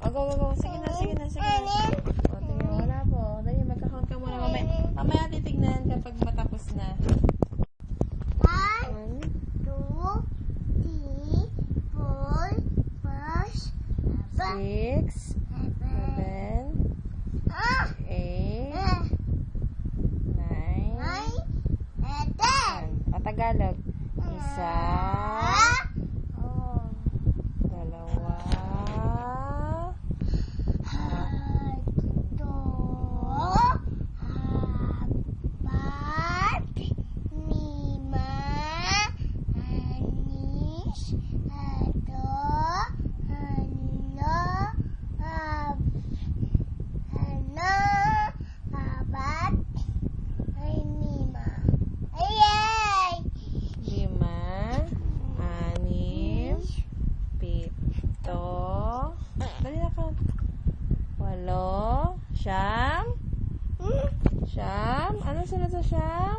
O, go, go, go. Sige na, sige na, sige na. O, tingnan, wala po. Dali, magkakount ka muna. Mamaya titignan kapag matapos na. 1, 2, 3, 4, 5, 6, 7, 8, 9, 10. Patagalog. Isa, dalawa, Siyam? Anong sunod sa siyam?